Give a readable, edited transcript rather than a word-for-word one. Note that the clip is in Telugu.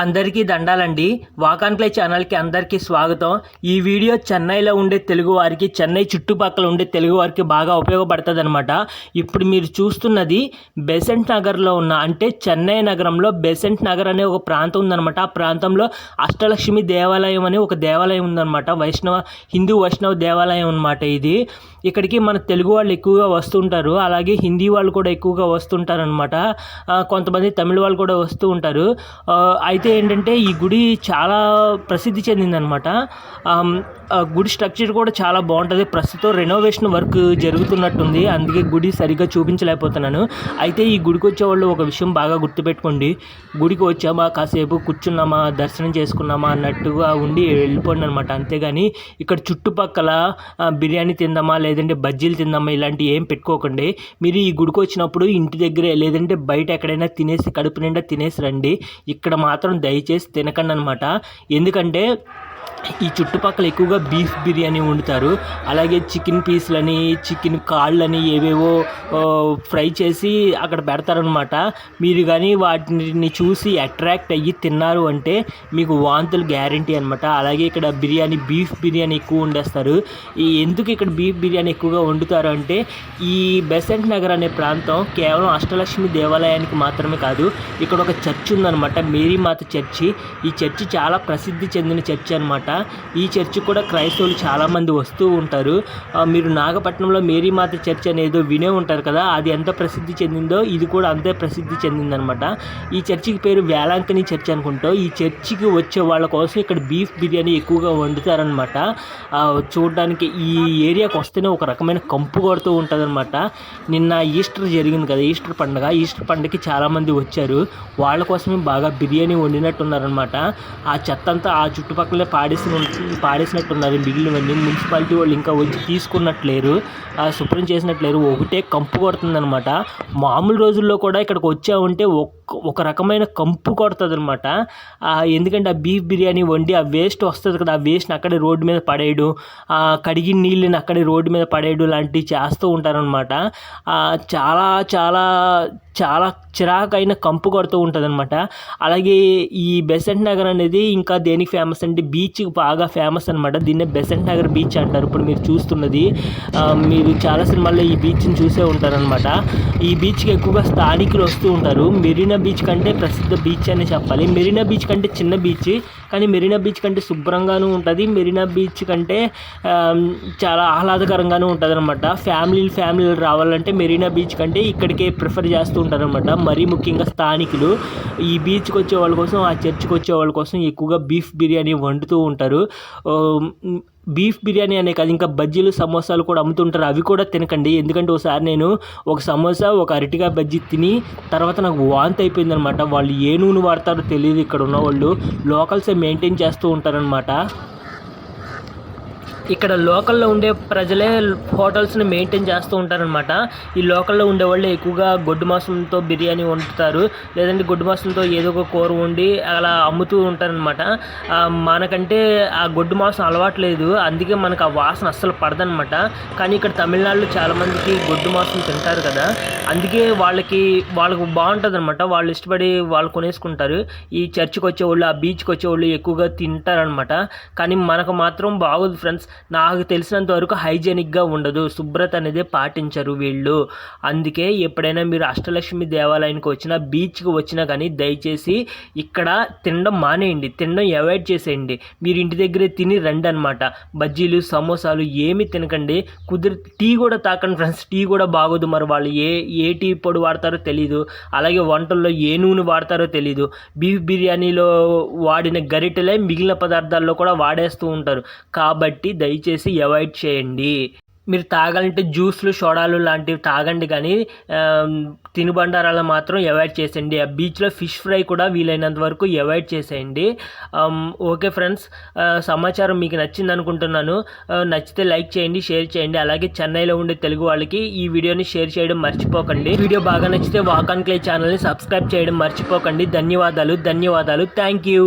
అందరికీ దండాలండి. వాక్ అండ్ ప్లే ఛానల్కి అందరికీ స్వాగతం. ఈ వీడియో చెన్నైలో ఉండే తెలుగు వారికి, చెన్నై చుట్టుపక్కల ఉండే తెలుగు వారికి బాగా ఉపయోగపడుతుంది అనమాట. ఇప్పుడు మీరు చూస్తున్నది బెసెంట్ నగర్లో ఉన్న, అంటే చెన్నై నగరంలో బెసెంట్ నగర్ అనే ఒక ప్రాంతం ఉందన్నమాట. ఆ ప్రాంతంలో అష్టలక్ష్మి దేవాలయం అనే ఒక దేవాలయం ఉందన్నమాట. హిందూ వైష్ణవ దేవాలయం అనమాట ఇది. ఇక్కడికి మన తెలుగు వాళ్ళు ఎక్కువగా వస్తుంటారు, అలాగే హిందీ వాళ్ళు కూడా ఎక్కువగా వస్తుంటారు అనమాట. కొంతమంది తమిళ వాళ్ళు కూడా వస్తూ ఉంటారు. అయితే ఏంటంటే ఈ గుడి చాలా ప్రసిద్ధి చెందిందనమాట. గుడి స్ట్రక్చర్ కూడా చాలా బాగుంటుంది. ప్రస్తుతం రెనోవేషన్ వర్క్ జరుగుతున్నట్టుంది, అందుకే గుడి సరిగ్గా చూపించలేకపోతున్నాను. అయితే ఈ గుడికి వచ్చేవాళ్ళు ఒక విషయం బాగా గుర్తుపెట్టుకోండి. గుడికి వచ్చామా, కాసేపు కూర్చున్నామా, దర్శనం చేసుకున్నామా అన్నట్టుగా ఉండి వెళ్ళిపోండి అనమాట. అంతేగాని ఇక్కడ చుట్టుపక్కల బిర్యానీ తిందామా, లేదంటే బజ్జీలు తిందామా ఇలాంటివి ఏం పెట్టుకోకండి. మీరు ఈ గుడికి వచ్చినప్పుడు ఇంటి దగ్గరే లేదంటే బయట ఎక్కడైనా తినేసి కడుపు నిండా తినేసి రండి. ఇక్కడ మాత్రం దయచేసి తినకండి అనమాట. ఎందుకంటే ఈ చుట్టుపక్కల ఎక్కువగా బీఫ్ బిర్యానీ వండుతారు, అలాగే చికెన్ పీస్లని, చికెన్ కాళ్ళని ఏవేవో ఫ్రై చేసి అక్కడ పెడతారనమాట. మీరు కానీ వాటిని చూసి అట్రాక్ట్ అయ్యి తిన్నారు అంటే మీకు వాంతులు గ్యారంటీ అనమాట. అలాగే ఇక్కడ బీఫ్ బిర్యానీ ఎక్కువ వండేస్తారు. ఎందుకు ఇక్కడ బీఫ్ బిర్యానీ ఎక్కువగా వండుతారు అంటే, ఈ బెసెంట్ నగర్ అనే ప్రాంతం కేవలం అష్టలక్ష్మి దేవాలయానికి మాత్రమే కాదు, ఇక్కడ ఒక చర్చ్ ఉందన్నమాట, మేరీమాత చర్చి. ఈ చర్చి చాలా ప్రసిద్ధి చెందిన చర్చి అనమాట. ఈ చర్చి కూడా క్రైస్తవులు చాలామంది వస్తూ ఉంటారు. మీరు నాగపట్నంలో మేరీమాత చర్చ్ అనేది వినే ఉంటారు కదా, అది ఎంత ప్రసిద్ధి చెందిందో ఇది కూడా అంతే ప్రసిద్ధి చెందిందనమాట. ఈ చర్చికి పేరు వేలాంకని చర్చ్ అనుకుంటా. ఈ చర్చికి వచ్చే వాళ్ళ కోసం ఇక్కడ బీఫ్ బిర్యానీ ఎక్కువగా వండుతారనమాట. చూడడానికి ఈ ఏరియాకి వస్తేనే ఒక రకమైన కంపు కొడుతూ ఉంటుంది అనమాట. నిన్న ఈస్టర్ జరిగింది కదా, ఈస్టర్ పండుగకి చాలామంది వచ్చారు. వాళ్ళ కోసమే బాగా బిర్యానీ వండినట్టున్నారనమాట. ఆ చెత్త అంతా ఆ చుట్టుపక్కలే పాడేసినట్టున్నారు. మిగిలినవన్నీ మున్సిపాలిటీ వాళ్ళు ఇంకా వచ్చి తీసుకున్నట్లేరు, శుభ్రం చేసినట్లేరు. ఒకటే కంపు కొడుతుందనమాట. మామూలు రోజుల్లో కూడా ఇక్కడికి వచ్చామంటే ఒక రకమైన కంపు కొడుతుంది అనమాట. ఎందుకంటే ఆ బీఫ్ బిర్యానీ వండి ఆ వేస్ట్ వస్తుంది కదా, ఆ వేస్ట్ని అక్కడే రోడ్డు మీద పడేయడం, కడిగిన నీళ్ళని అక్కడే రోడ్డు మీద పడేయడం లాంటివి చేస్తూ ఉంటారనమాట. చాలా చాలా చాలా చిరాకైన కంపు కొడుతూ ఉంటుంది అనమాట. అలాగే ఈ బెసెంట్ నగర్ అనేది ఇంకా దేనికి ఫేమస్ అంటే బీచ్కి బాగా ఫేమస్ అనమాట. దీన్నే బెసెంట్ నగర్ బీచ్ అంటారు. ఇప్పుడు మీరు చూస్తున్నది, మీరు చాలా సినిమాల్లో ఈ బీచ్ని చూసే ఉంటారనమాట. ఈ బీచ్కి ఎక్కువగా స్థానికులు వస్తూ ఉంటారు. మెరీనా బీచ్ కంటే ప్రసిద్ధ బీచ్ అనే చెప్పాలి. మెరీనా బీచ్ కంటే చిన్న బీచ్, కానీ మెరీనా బీచ్ కంటే శుభ్రంగానూ ఉంటుంది. మెరీనా బీచ్ కంటే చాలా ఆహ్లాదకరంగానూ ఉంటుంది అనమాట. ఫ్యామిలీలు రావాలంటే మెరీనా బీచ్ కంటే ఇక్కడికే ప్రిఫర్ చేస్తూ ఉంటారనమాట. మరీ ముఖ్యంగా స్థానికులు ఈ బీచ్కి వచ్చే వాళ్ళ కోసం, ఆ చర్చ్కి వచ్చే వాళ్ళ కోసం ఎక్కువగా బీఫ్ బిర్యానీ వండుతూ ఉంటారు. బీఫ్ బిర్యానీ అనే కాదు, ఇంకా బజ్జీలు, సమోసాలు కూడా అమ్ముతుంటారు. అవి కూడా తినకండి. ఎందుకంటే ఒకసారి నేను ఒక సమోసా, ఒక అరటికాయ బజ్జీ తిని తర్వాత నాకు వాంతి అయిపోయింది అనమాట. వాళ్ళు ఏ నూనె వాడతారో తెలియదు. ఇక్కడ ఉన్న వాళ్ళు లోకల్సే మెయింటైన్ చేస్తూ ఉంటారనమాట. ఇక్కడ లోకల్లో ఉండే ప్రజలే హోటల్స్ని మెయింటైన్ చేస్తూ ఉంటారనమాట. ఈ లోకల్లో ఉండేవాళ్ళు ఎక్కువగా గొడ్డు మాంసంతో బిర్యానీ వండుతారు, లేదంటే గొడ్డు మాంసంతో ఏదో ఒక కూర వండి అలా అమ్ముతూ ఉంటారనమాట. మనకంటే ఆ గొడ్డు మాంసం అలవాట్లేదు, అందుకే మనకు ఆ వాసన అస్సలు పడదనమాట. కానీ ఇక్కడ తమిళనాడులో చాలామందికి గొడ్డు మాంసం తింటారు కదా, అందుకే వాళ్ళకు బాగుంటుంది అనమాట. వాళ్ళు ఇష్టపడి వాళ్ళు కొనేసుకుంటారు. ఈ చర్చికి వచ్చేవాళ్ళు, ఆ బీచ్కి వచ్చేవాళ్ళు ఎక్కువగా తింటారనమాట. కానీ మనకు మాత్రం బాగోదు ఫ్రెండ్స్. నాకు తెలిసినంత వరకు హైజెనిక్గా ఉండదు, శుభ్రత అనేది పాటించరు వీళ్ళు. అందుకే ఎప్పుడైనా మీరు అష్టలక్ష్మి దేవాలయానికి వచ్చినా, బీచ్కి వచ్చినా కానీ దయచేసి ఇక్కడ తినడం మానేయండి, తినడం అవాయిడ్ చేసేయండి. మీరు ఇంటి దగ్గరే తిని రండి అనమాట. బజ్జీలు, సమోసాలు ఏమీ తినకండి. టీ కూడా తాకండి ఫ్రెండ్స్. టీ కూడా బాగోదు. మరి వాళ్ళు ఏ టీ పొడి వాడతారో తెలీదు, అలాగే వంటల్లో ఏ నూనె వాడతారో తెలీదు. బీఫ్ బిర్యానీలో వాడిన గరిటెలే మిగిలిన పదార్థాల్లో కూడా వాడేస్తూ ఉంటారు. కాబట్టి దయచేసి అవాయిడ్ చేయండి. మీరు తాగాలంటే జ్యూస్లు, సోడాలు లాంటివి తాగండి, కానీ తినుబండారాలు మాత్రం అవాయిడ్ చేసేయండి. ఆ బీచ్లో ఫిష్ ఫ్రై కూడా వీలైనంత వరకు అవాయిడ్ చేసేయండి. ఓకే ఫ్రెండ్స్, సమాచారం మీకు నచ్చింది అనుకుంటున్నాను. నచ్చితే లైక్ చేయండి, షేర్ చేయండి. అలాగే చెన్నైలో ఉండే తెలుగు వాళ్ళకి ఈ వీడియోని షేర్ చేయడం మర్చిపోకండి. వీడియో బాగా నచ్చితే వాక్ అండ్ ప్లే ఛానల్ని సబ్స్క్రైబ్ చేయడం మర్చిపోకండి. ధన్యవాదాలు. Thank you.